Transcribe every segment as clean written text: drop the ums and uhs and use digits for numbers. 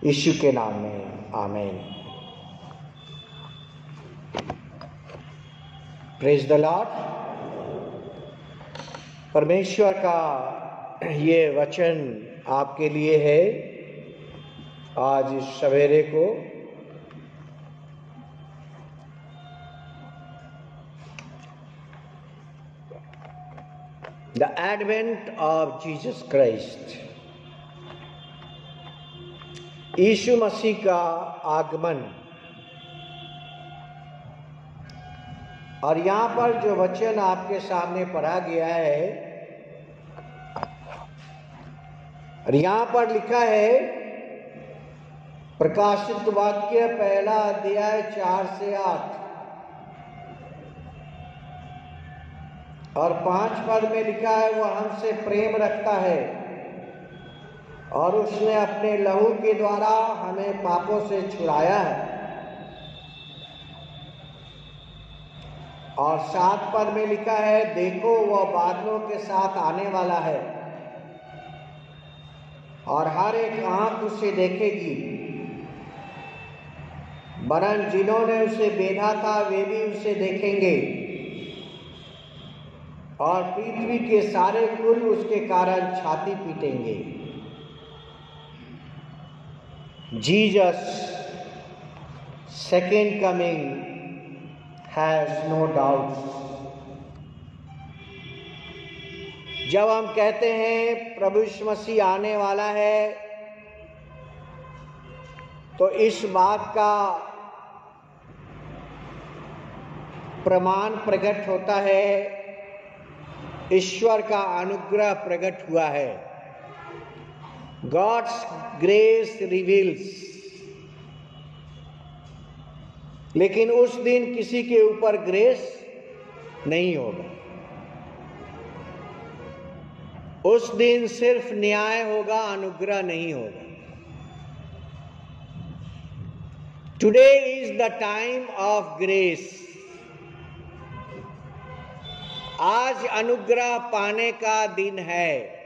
यीशु के नाम में आमीन। Praise the Lord. परमेश्वर का ये वचन आपके लिए है आज इस सवेरे को। The advent of Jesus Christ, यीशु मसीह का आगमन। और यहाँ पर जो वचन आपके सामने पढ़ा गया है, और यहाँ पर लिखा है प्रकाशित वाक्य पहला अध्याय 4 से 8 और 5 पद में लिखा है, वह हमसे प्रेम रखता है और उसने अपने लहू के द्वारा हमें पापों से छुड़ाया है। और 7 पद में लिखा है, देखो वह बादलों के साथ आने वाला है और हर एक आंख उसे देखेगी, वरन जिन्होंने उसे बेधा था वे भी उसे देखेंगे और पृथ्वी के सारे कुल उसके कारण छाती पीटेंगे। Jesus' second coming has no doubts। जब हम कहते हैं प्रभु यीशु मसीह आने वाला है, तो इस बात का प्रमाण प्रकट होता है, ईश्वर का अनुग्रह प्रकट हुआ है। God's grace reveals। लेकिन उस दिन किसी के ऊपर ग्रेस नहीं होगा। उस दिन सिर्फ न्याय होगा, अनुग्रह नहीं होगा। Today is the time of grace। आज अनुग्रह पाने का दिन है।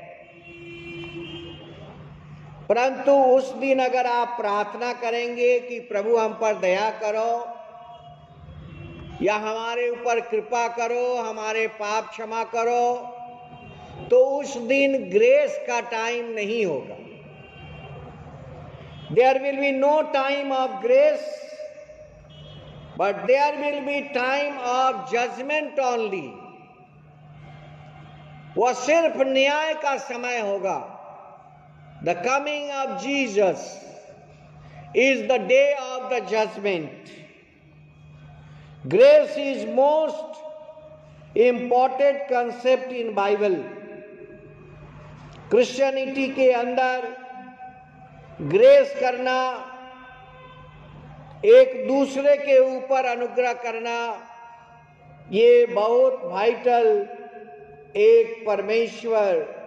परंतु उस दिन अगर आप प्रार्थना करेंगे कि प्रभु हम पर दया करो या हमारे ऊपर कृपा करो, हमारे पाप क्षमा करो, तो उस दिन ग्रेस का टाइम नहीं होगा। There will be no time of grace, but there will be time of judgment only। वह सिर्फ न्याय का समय होगा। The coming of Jesus is the day of the judgment। Grace is most important concept in Bible। Christianity के अंदर grace करना, एक दूसरे के ऊपर अनुग्रह करना, ये बहुत वाइटल एक परमेश्वर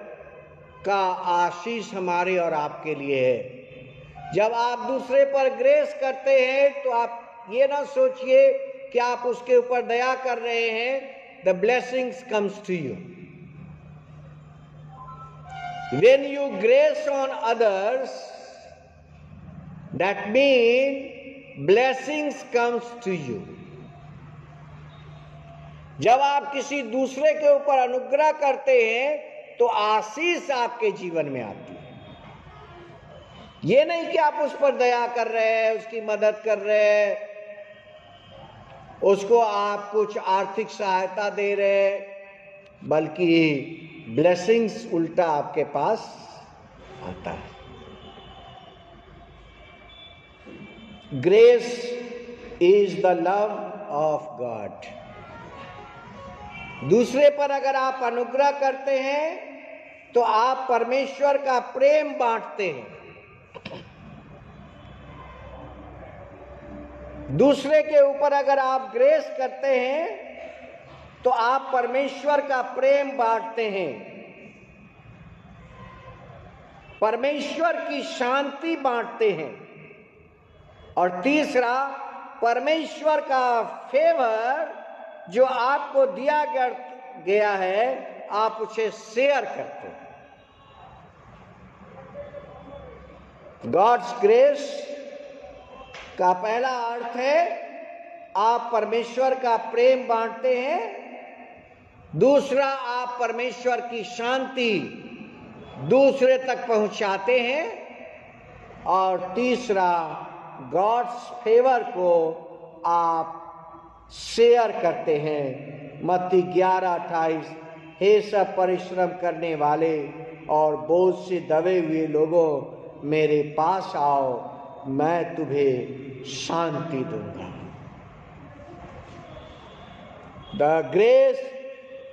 का आशीष हमारे और आपके लिए है। जब आप दूसरे पर ग्रेस करते हैं तो आप ये ना सोचिए कि आप उसके ऊपर दया कर रहे हैं। The blessings comes to you when you grace on others, that mean blessings comes to you. जब आप किसी दूसरे के ऊपर अनुग्रह करते हैं तो आशीष आपके जीवन में आती है। ये नहीं कि आप उस पर दया कर रहे हैं, उसकी मदद कर रहे हैं, उसको आप कुछ आर्थिक सहायता दे रहे हैं, बल्कि ब्लेसिंग्स उल्टा आपके पास आता है। Grace is the love of God. दूसरे पर अगर आप अनुग्रह करते हैं तो आप परमेश्वर का प्रेम बांटते हैं। दूसरे के ऊपर अगर आप ग्रेस करते हैं तो आप परमेश्वर का प्रेम बांटते हैं, परमेश्वर की शांति बांटते हैं। और तीसरा, परमेश्वर का फेवर जो आपको दिया गया है, आप उसे शेयर करते हैं। गॉड्स ग्रेस का पहला अर्थ है आप परमेश्वर का प्रेम बांटते हैं। दूसरा, आप परमेश्वर की शांति दूसरे तक पहुंचाते हैं। और तीसरा, गॉड्स फेवर को आप शेयर करते हैं। मत्ती 11:28, हे सब परिश्रम करने वाले और बोझ से दबे हुए लोगों, मेरे पास आओ, मैं तुम्हें शांति दूंगा। The grace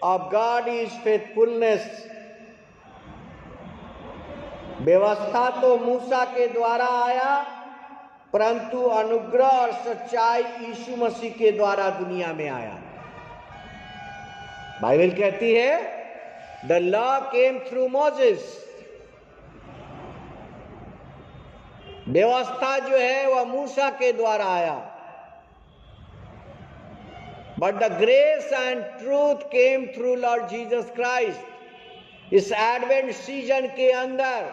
of God is faithfulness। व्यवस्था तो मूसा के द्वारा आया, परंतु अनुग्रह और सच्चाई यीशु मसीह के द्वारा दुनिया में आया। बाइबल कहती है the law came through Moses. व्यवस्था जो है वह मूसा के द्वारा आया, but the grace and truth came through Lord Jesus Christ. इस एडवेंट सीजन के अंदर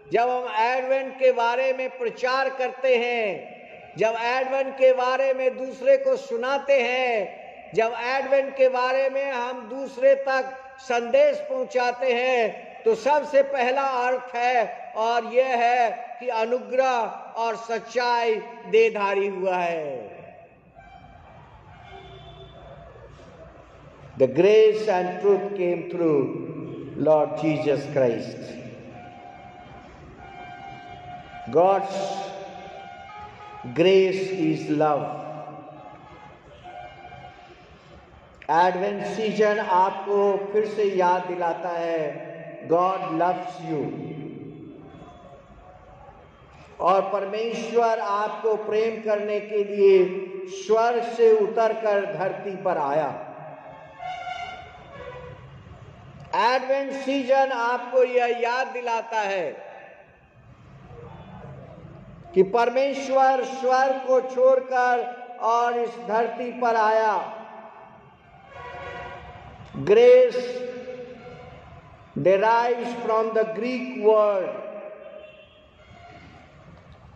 जब हम एडवेंट के बारे में प्रचार करते हैं, जब एडवेंट के बारे में दूसरे को सुनाते हैं, जब एडवेंट के बारे में हम दूसरे तक संदेश पहुंचाते हैं, तो सबसे पहला अर्थ है और यह है कि अनुग्रह और सच्चाई देधारी हुआ है। The grace and truth came through Lord Jesus Christ. God's grace is love. Advent season आपको फिर से याद दिलाता है गॉड लव्स यू, और परमेश्वर आपको प्रेम करने के लिए स्वर्ग से उतरकर धरती पर आया। एडवेंट सीजन आपको यह याद दिलाता है कि परमेश्वर स्वर्ग को छोड़कर और इस धरती पर आया। Grace derives from the Greek word,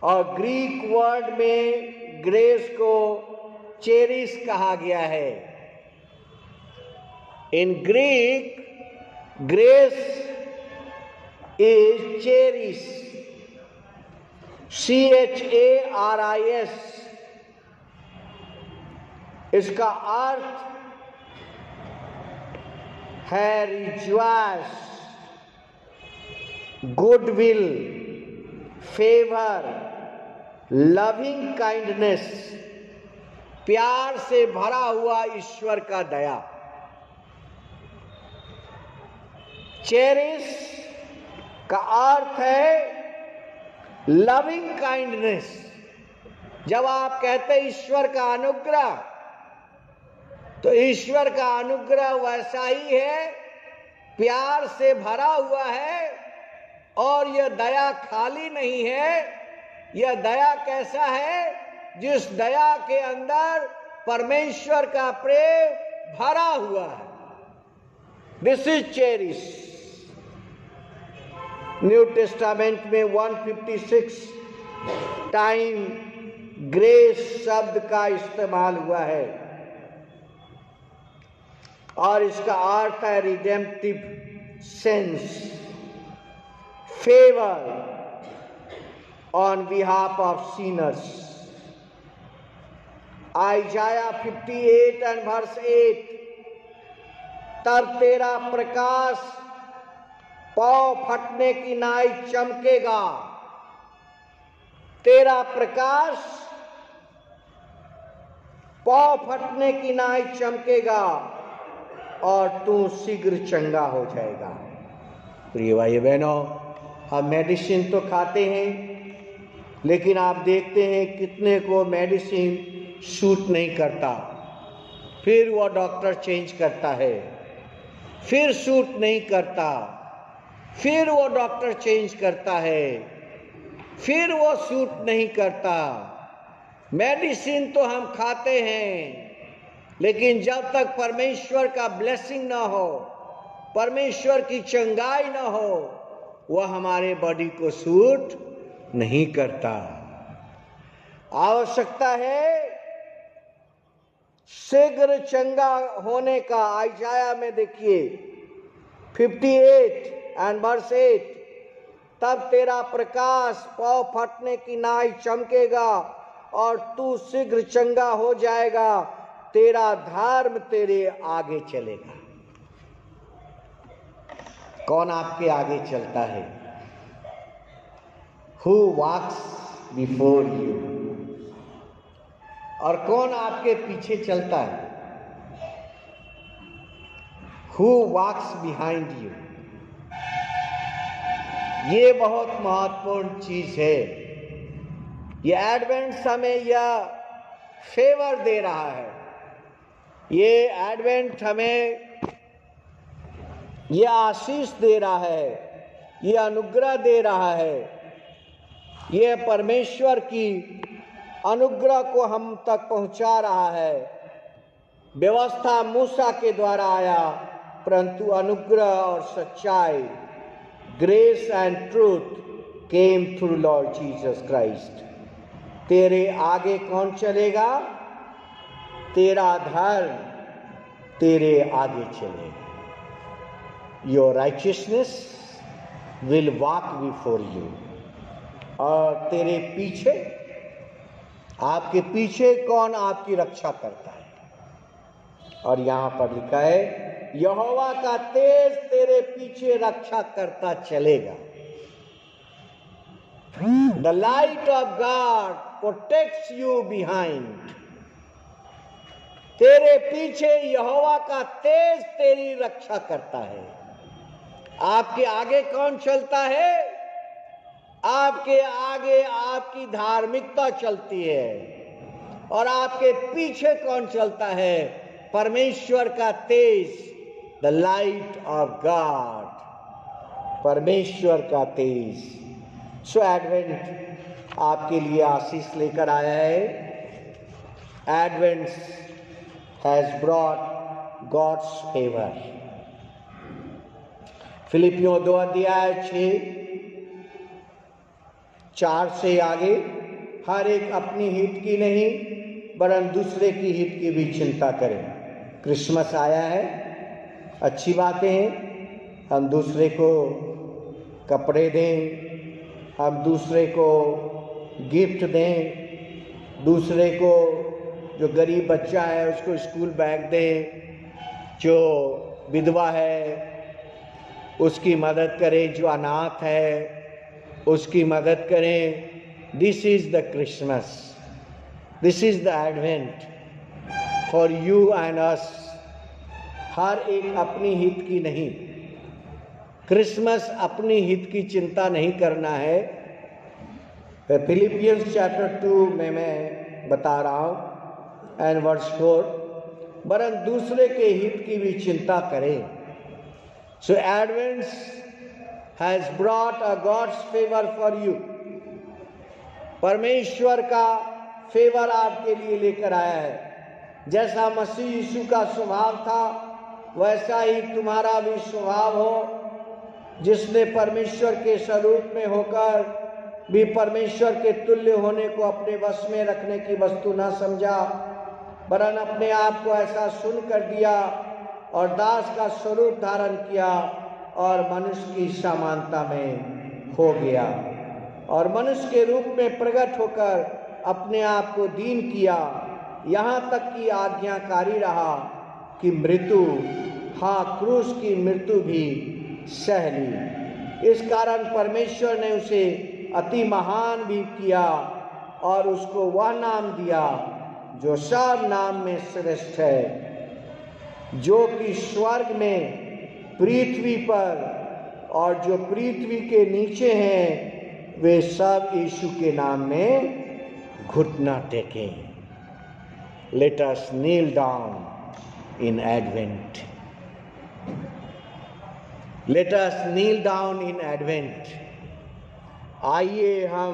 और ग्रीक वर्ड में ग्रेस को चेरिस कहा गया है। In Greek grace is charis, CHARIS। इसका अर्थ है rejoice, goodwill, favour, loving kindness, प्यार से भरा हुआ ईश्वर का दया। चेरिस का अर्थ है लविंग काइंडनेस। जब आप कहते हैं ईश्वर का अनुग्रह, तो ईश्वर का अनुग्रह वैसा ही है, प्यार से भरा हुआ है, और यह दया खाली नहीं है। यह दया कैसा है? जिस दया के अंदर परमेश्वर का प्रेम भरा हुआ है। This is charis. New Testament में 156 टाइम ग्रेस शब्द का इस्तेमाल हुआ है, और इसका अर्थ है redemptive sense, favour on behalf of sinners. Isaiah 58 and verse 8, तब तेरा प्रकाश पांव फटने की नाई चमकेगा। तेरा प्रकाश पांव फटने की नाई चमकेगा और तू शीघ्र चंगा हो जाएगा। प्रिय भाई बहनों, हम मेडिसिन तो खाते हैं, लेकिन आप देखते हैं कितने को मेडिसिन सूट नहीं करता, फिर वो डॉक्टर चेंज करता है, फिर सूट नहीं करता, फिर वो डॉक्टर चेंज करता है, फिर वो सूट नहीं करता। मेडिसिन तो हम खाते हैं, लेकिन जब तक परमेश्वर का ब्लेसिंग ना हो, परमेश्वर की चंगाई ना हो, वह हमारे बॉडी को सूट नहीं करता। आवश्यकता है शीघ्र चंगा होने का। आइजाया में देखिए 58 एंड वर्स 8, तब तेरा प्रकाश पाँव फटने की नाई चमकेगा और तू शीघ्र चंगा हो जाएगा, तेरा धर्म तेरे आगे चलेगा। कौन आपके आगे चलता है? Who walks before you? और कौन आपके पीछे चलता है? Who walks behind you? ये बहुत महत्वपूर्ण चीज है। ये एडवेंट हमें यह फेवर दे रहा है। ये एडवेंट हमें ये आशीष दे रहा है, ये अनुग्रह दे रहा है। ये परमेश्वर की अनुग्रह को हम तक पहुंचा रहा है। व्यवस्था मूसा के द्वारा आया, परंतु अनुग्रह और सच्चाई, grace and truth came through Lord Jesus Christ. तेरे आगे कौन चलेगा? तेरा धर्म तेरे आगे चलेगा। Your righteousness will walk before you. और तेरे पीछे, आपके पीछे कौन आपकी रक्षा करता है? और यहां पर लिखा है यहोवा का तेज तेरे पीछे रक्षा करता चलेगा। The light of God protects you behind. तेरे पीछे यहोवा का तेज तेरी रक्षा करता है। आपके आगे कौन चलता है? आपके आगे आपकी धार्मिकता चलती है। और आपके पीछे कौन चलता है? परमेश्वर का तेज, द लाइट ऑफ गॉड, परमेश्वर का तेज। सो एडवेंट आपके लिए आशीष लेकर आया है। Advent has brought God's favour. फिलिपियों 2 अध्याय 6-4 से आगे, हर एक अपनी हित की नहीं वरन दूसरे की हित की भी चिंता करें। क्रिसमस आया है, अच्छी बातें हैं। हम दूसरे को कपड़े दें, हम दूसरे को गिफ्ट दें, दूसरे को जो गरीब बच्चा है उसको स्कूल बैग दें, जो विधवा है उसकी मदद करें, जो अनाथ है उसकी मदद करें। This is the Christmas, this is the advent for you and us. हर एक अपनी हित की नहीं, क्रिसमस अपनी हित की चिंता नहीं करना है। फिलिपियंस चैप्टर 2 में मैं बता रहा हूँ एंड वर्स 4, वरन दूसरे के हित की भी चिंता करें। So Advent has brought a God's favor for you. परमेश्वर का फेवर आपके लिए लेकर आया है। जैसा मसीह यीशु का स्वभाव था वैसा ही तुम्हारा भी स्वभाव हो। जिसने परमेश्वर के स्वरूप में होकर भी परमेश्वर के तुल्य होने को अपने वश में रखने की वस्तु न समझा, वरन अपने आप को ऐसा सुन कर दिया और दास का स्वरूप धारण किया और मनुष्य की समानता में हो गया। और मनुष्य के रूप में प्रकट होकर अपने आप को दीन किया, यहाँ तक कि आज्ञाकारी रहा कि मृत्यु, हाँ क्रूस की मृत्यु भी सह ली। इस कारण परमेश्वर ने उसे अति महान भी किया और उसको वह नाम दिया जो सब नाम में श्रेष्ठ है, जो कि स्वर्ग में, पृथ्वी पर और जो पृथ्वी के नीचे हैं, वे सब यीशु के नाम में घुटना टेकें। Let us kneel down in advent. Let us kneel down in advent. आइए हम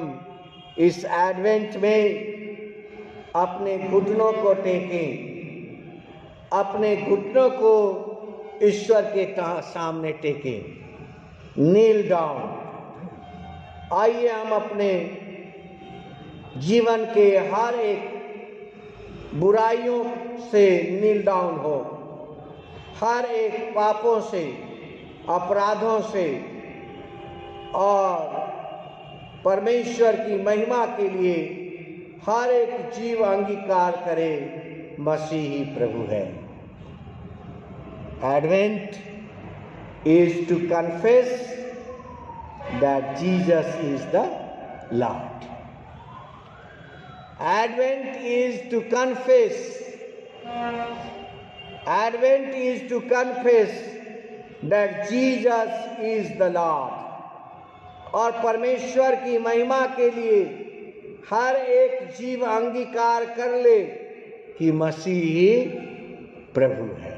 इस एडवेंट में अपने घुटनों को टेकें, अपने घुटनों को ईश्वर के सामने टेकें। नील डाउन। आइए हम अपने जीवन के हर एक बुराइयों से नील डाउन हो, हर एक पापों से, अपराधों से, और परमेश्वर की महिमा के लिए हर एक जीव अंगीकार करे मसीह ही प्रभु है। Advent is to confess that Jesus is the Lord. Advent is to confess. Advent is to confess that Jesus is the Lord. और परमेश्वर की महिमा के लिए हर एक जीव अंगीकार कर ले कि मसीह ही प्रभु है।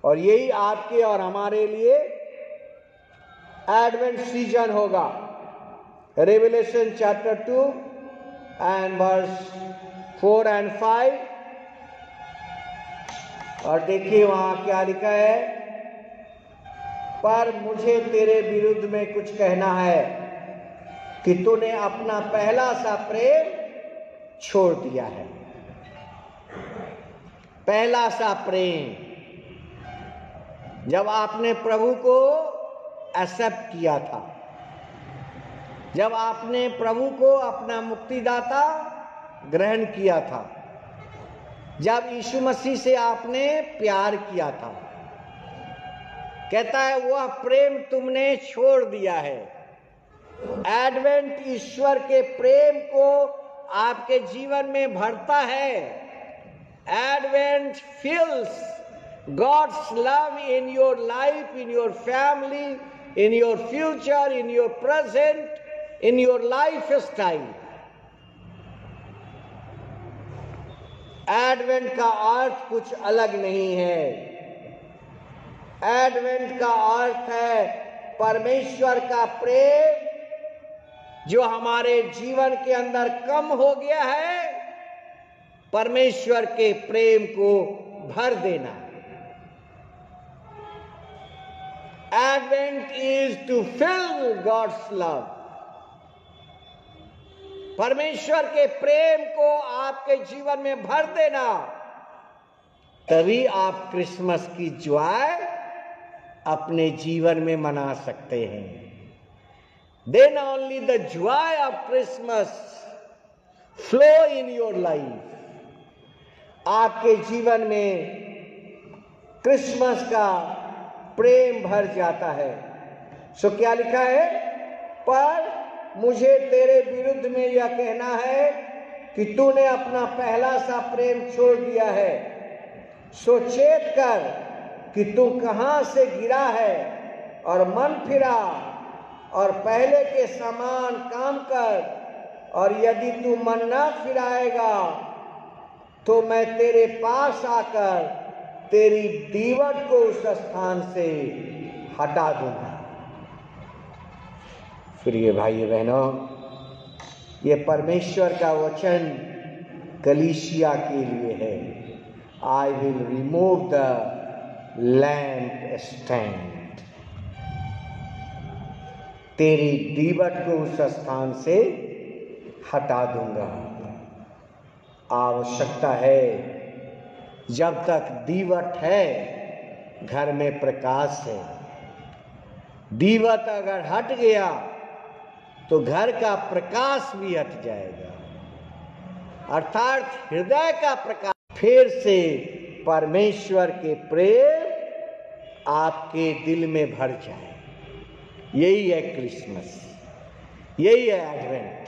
और यही आपके और हमारे लिए एडवेंट सीजन होगा। रेवलेशन चैप्टर 2 एंड वर्स 4 और 5, और देखिए वहां क्या लिखा है, पर मुझे तेरे विरुद्ध में कुछ कहना है कि तूने अपना पहला सा प्रेम छोड़ दिया है। पहला सा प्रेम, जब आपने प्रभु को एक्सेप्ट किया था, जब आपने प्रभु को अपना मुक्तिदाता ग्रहण किया था, जब यीशु मसीह से आपने प्यार किया था, कहता है वह प्रेम तुमने छोड़ दिया है। एडवेंट ईश्वर के प्रेम को आपके जीवन में भरता है। Advent fills God's love in your life, in your family, in your future, in your present, in your lifestyle. Advent का अर्थ कुछ अलग नहीं है। एडवेंट का अर्थ है परमेश्वर का प्रेम जो हमारे जीवन के अंदर कम हो गया है, परमेश्वर के प्रेम को भर देना। Advent is to fill God's love. परमेश्वर के प्रेम को आपके जीवन में भर देना, तभी आप क्रिसमस की जॉय अपने जीवन में मना सकते हैं। Then only the joy of Christmas flow in your life. आपके जीवन में क्रिसमस का प्रेम भर जाता है। सो क्या लिखा है, पर मुझे तेरे विरुद्ध में यह कहना है कि तूने अपना पहला सा प्रेम छोड़ दिया है। सो चेत कर कि तू कहां से गिरा है और मन फिरा और पहले के समान काम कर, और यदि तू मन ना फिराएगा तो मैं तेरे पास आकर तेरी दीवट को उस स्थान से हटा दूंगा। प्रिय भाई बहनों, ये परमेश्वर का वचन कलीसिया के लिए है। I will remove the lamp stand. तेरी दीवट को उस स्थान से हटा दूंगा। आवश्यकता है, जब तक दीवट है घर में प्रकाश है। दीवट अगर हट गया तो घर का प्रकाश भी हट जाएगा, अर्थात हृदय का प्रकाश। फिर से परमेश्वर के प्रेम आपके दिल में भर जाए। यही है क्रिसमस, यही है एडवेंट,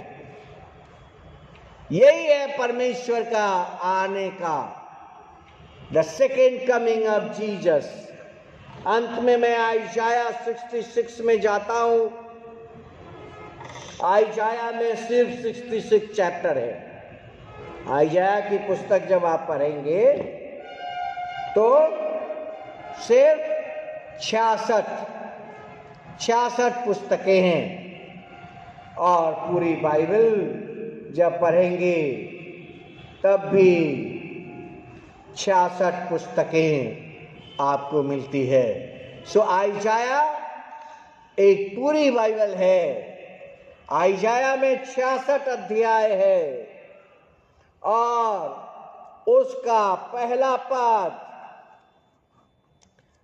यही है परमेश्वर का आने का, the second coming of Jesus. अंत में मैं आइजाया 66 में जाता हूं। आइजाया में सिर्फ 66 चैप्टर है। आइजाया की पुस्तक जब आप पढ़ेंगे तो सिर्फ 66 पुस्तकें हैं, और पूरी बाइबल जब पढ़ेंगे तब भी 66 पुस्तकें आपको मिलती है। सो आइजाया एक पूरी बाइबल है। आइजाया में 66 अध्याय है और उसका पहला पद,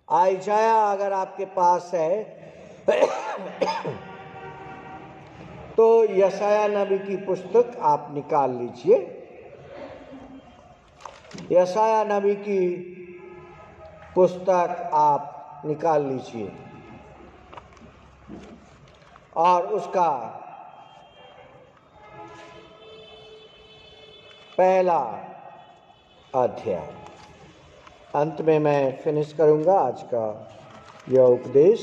आइजाया अगर आपके पास है तो यशाया नबी की पुस्तक आप निकाल लीजिए। यशाया नबी की पुस्तक आप निकाल लीजिए और उसका पहला अध्याय। अंत में मैं फिनिश करूंगा आज का यह उपदेश।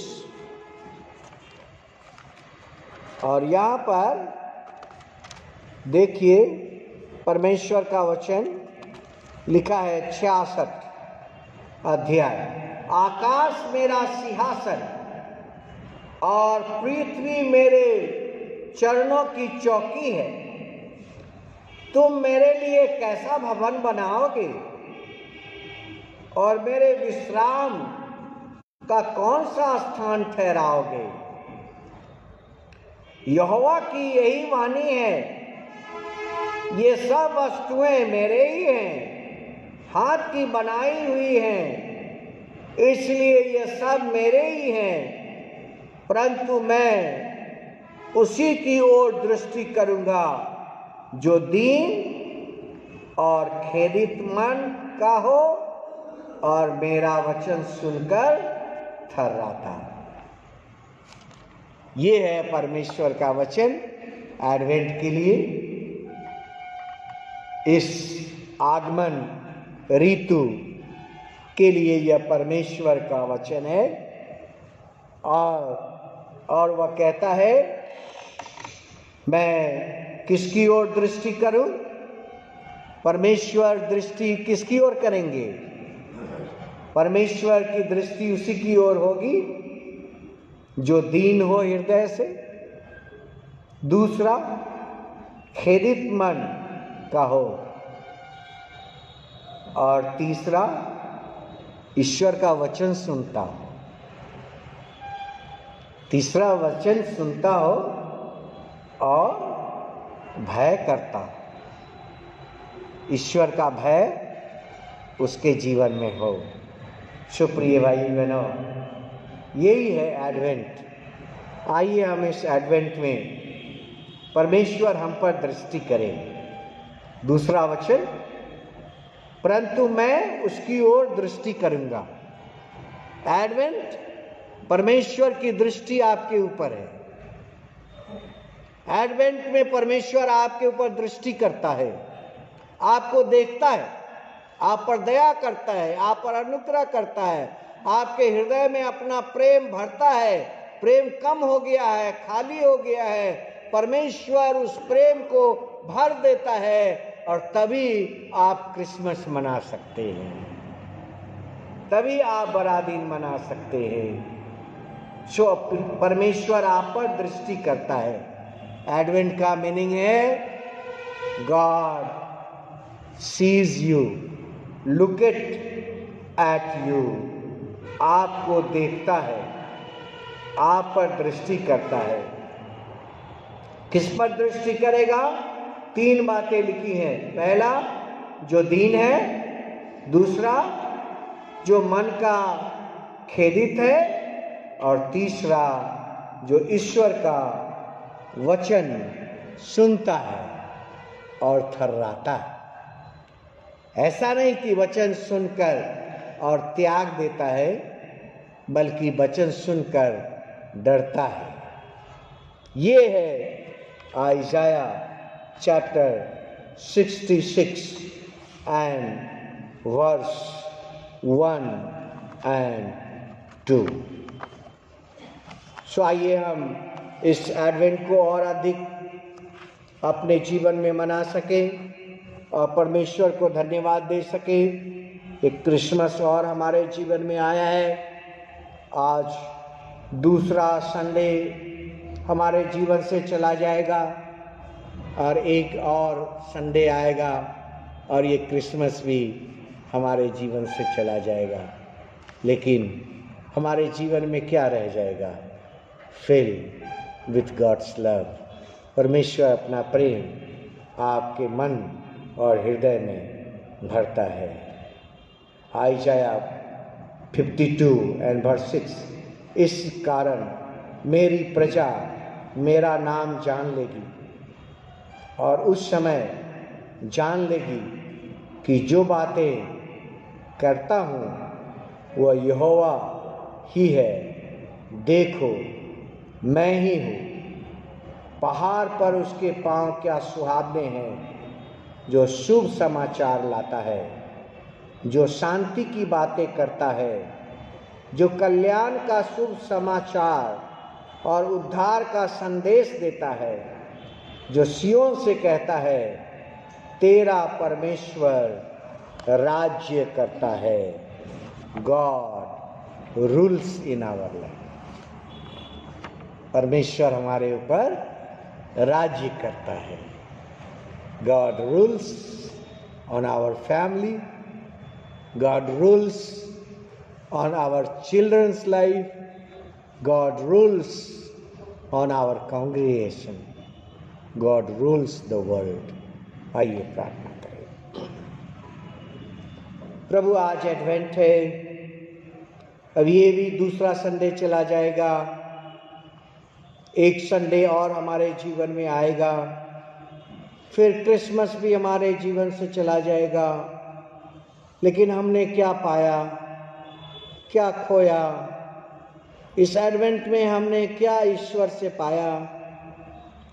और यहाँ पर देखिए परमेश्वर का वचन लिखा है 66 अध्याय। आकाश मेरा सिंहासन और पृथ्वी मेरे चरणों की चौकी है। तुम मेरे लिए कैसा भवन बनाओगे और मेरे विश्राम का कौन सा स्थान ठहराओगे? यहोवा की यही वाणी है, ये सब वस्तुएं मेरे ही हैं, हाथ की बनाई हुई हैं, इसलिए ये सब मेरे ही हैं। परंतु मैं उसी की ओर दृष्टि करूंगा जो दीन और खेदित मन का हो और मेरा वचन सुनकर थर्राता। ये है परमेश्वर का वचन एडवेंट के लिए, इस आगमन ऋतु के लिए यह परमेश्वर का वचन है। और वह कहता है मैं किसकी ओर दृष्टि करूं? परमेश्वर दृष्टि किसकी ओर करेंगे? परमेश्वर की दृष्टि उसी की ओर होगी जो दीन हो हृदय से, दूसरा खेदित मन का हो, और तीसरा ईश्वर का वचन सुनता हो। तीसरा वचन सुनता हो और भय करता हो, ईश्वर का भय उसके जीवन में हो। सुप्रिय भाई बहनों, यही है एडवेंट। आइए हम इस एडवेंट में परमेश्वर हम पर दृष्टि करें। दूसरा वचन, परंतु मैं उसकी ओर दृष्टि करूंगा। एडवेंट परमेश्वर की दृष्टि आपके ऊपर है। एडवेंट में परमेश्वर आपके ऊपर दृष्टि करता है, आपको देखता है, आप पर दया करता है, आप पर अनुग्रह करता है, आपके हृदय में अपना प्रेम भरता है। प्रेम कम हो गया है, खाली हो गया है, परमेश्वर उस प्रेम को भर देता है और तभी आप क्रिसमस मना सकते हैं, तभी आप बड़ा दिन मना सकते हैं। सो परमेश्वर आप पर दृष्टि करता है। एडवेंट का मीनिंग है God sees you, look at you. आपको देखता है, आप पर दृष्टि करता है। किस पर दृष्टि करेगा? 3 बातें लिखी हैं। पहला, जो दीन है, दूसरा जो मन का खेदित है, और तीसरा जो ईश्वर का वचन सुनता है और थर्राता है। ऐसा नहीं कि वचन सुनकर और त्याग देता है, बल्कि वचन सुनकर डरता है। ये है Isaiah chapter 66 and verse 1 and 2। So आइए हम इस एडवेंट को और अधिक अपने जीवन में मना सकें और परमेश्वर को धन्यवाद दे सकें। एक क्रिसमस और हमारे जीवन में आया है। आज दूसरा संडे हमारे जीवन से चला जाएगा और एक और संडे आएगा और ये क्रिसमस भी हमारे जीवन से चला जाएगा। लेकिन हमारे जीवन में क्या रह जाएगा? Fill with God's love. परमेश्वर अपना प्रेम आपके मन और हृदय में भरता है। आइजाया 52:6, इस कारण मेरी प्रजा मेरा नाम जान लेगी और उस समय जान लेगी कि जो बातें करता हूँ वह यहोवा ही है। देखो, मैं ही हूँ। पहाड़ पर उसके पांव क्या सुहावने हैं, जो शुभ समाचार लाता है, जो शांति की बातें करता है, जो कल्याण का शुभ समाचार और उद्धार का संदेश देता है, जो सियोन से कहता है, तेरा परमेश्वर राज्य करता है। God rules in our life. परमेश्वर हमारे ऊपर राज्य करता है। God rules on our family, God rules on our children's life, God rules on our congregation, God rules the world. आइए प्रार्थना करें। प्रभु, आज एडवेंट है, अब ये भी दूसरा संडे चला जाएगा, एक संडे और हमारे जीवन में आएगा, फिर क्रिसमस भी हमारे जीवन से चला जाएगा। लेकिन हमने क्या पाया, क्या खोया? इस एडवेंट में हमने क्या ईश्वर से पाया?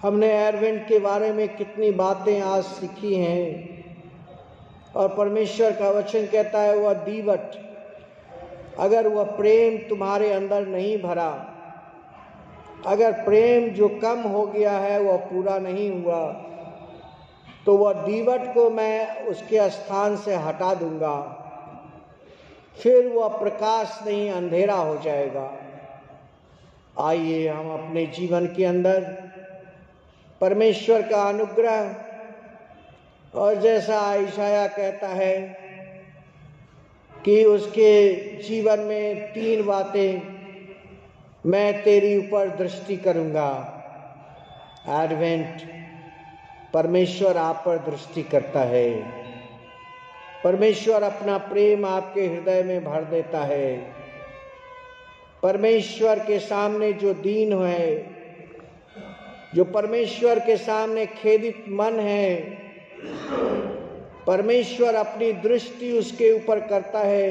हमने एडवेंट के बारे में कितनी बातें आज सीखी हैं। और परमेश्वर का वचन कहता है वह दीवट, अगर वह प्रेम तुम्हारे अंदर नहीं भरा, अगर प्रेम जो कम हो गया है वह पूरा नहीं हुआ, तो वह दीवट को मैं उसके स्थान से हटा दूंगा, फिर वह प्रकाश नहीं अंधेरा हो जाएगा। आइए हम अपने जीवन के अंदर परमेश्वर का अनुग्रह, और जैसा आइशाया कहता है कि उसके जीवन में 3 बातें मैं तेरी ऊपर दृष्टि करूंगा। एडवेंट, परमेश्वर आप पर दृष्टि करता है। परमेश्वर अपना प्रेम आपके हृदय में भर देता है। परमेश्वर के सामने जो दीन है, जो परमेश्वर के सामने खेदित मन है, परमेश्वर अपनी दृष्टि उसके ऊपर करता है।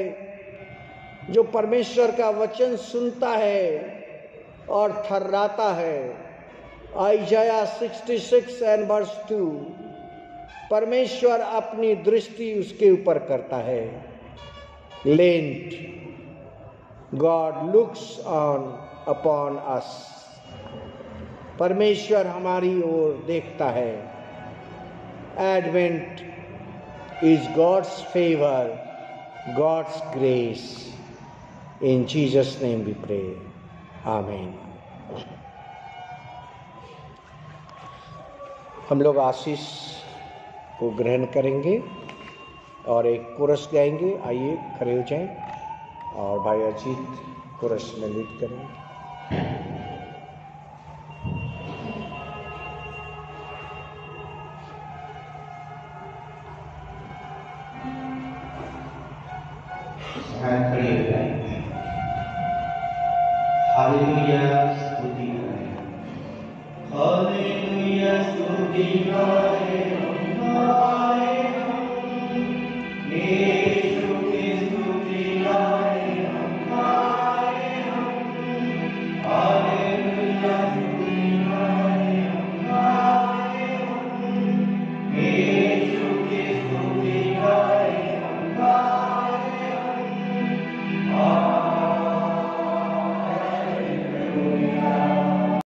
जो परमेश्वर का वचन सुनता है और थर्राता है। आइजाया 66:2, परमेश्वर अपनी दृष्टि उसके ऊपर करता है। Lent, God looks on upon us, परमेश्वर हमारी ओर देखता है। Advent is God's favour, God's grace. In Jesus name we pray, amen. हम लोग आशीष को ग्रहण करेंगे और एक कोरस गाएंगे। आइए खड़े हो जाएं और भाई अजीत कोरस में लीड करेंगे। हालेलुया स्तुति करें, हालेलुया स्तुति करें।